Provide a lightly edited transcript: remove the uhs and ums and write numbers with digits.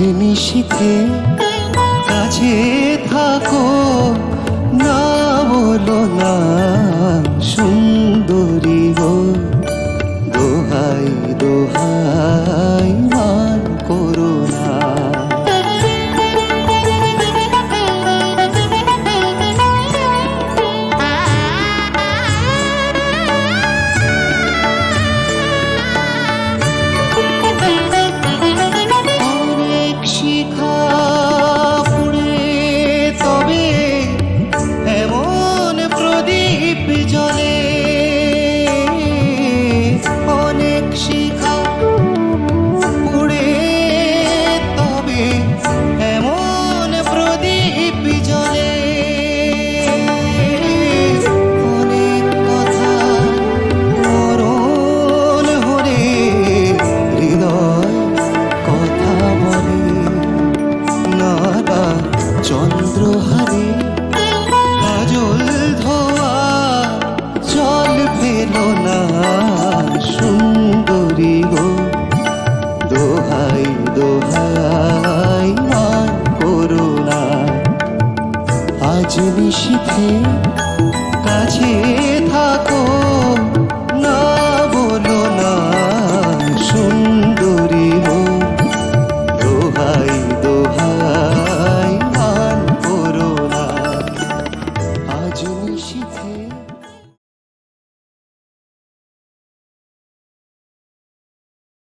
নিশীথে কাছে থাকো, না বলো না সুন্দরী গো। দোহাই দোহাই মান করো না। চন্দ্রহারে কাজল ধোয়া জল ফেলো না সুন্দরী গো। দোহাই দোহাই মান করো না। আজ নিশীথে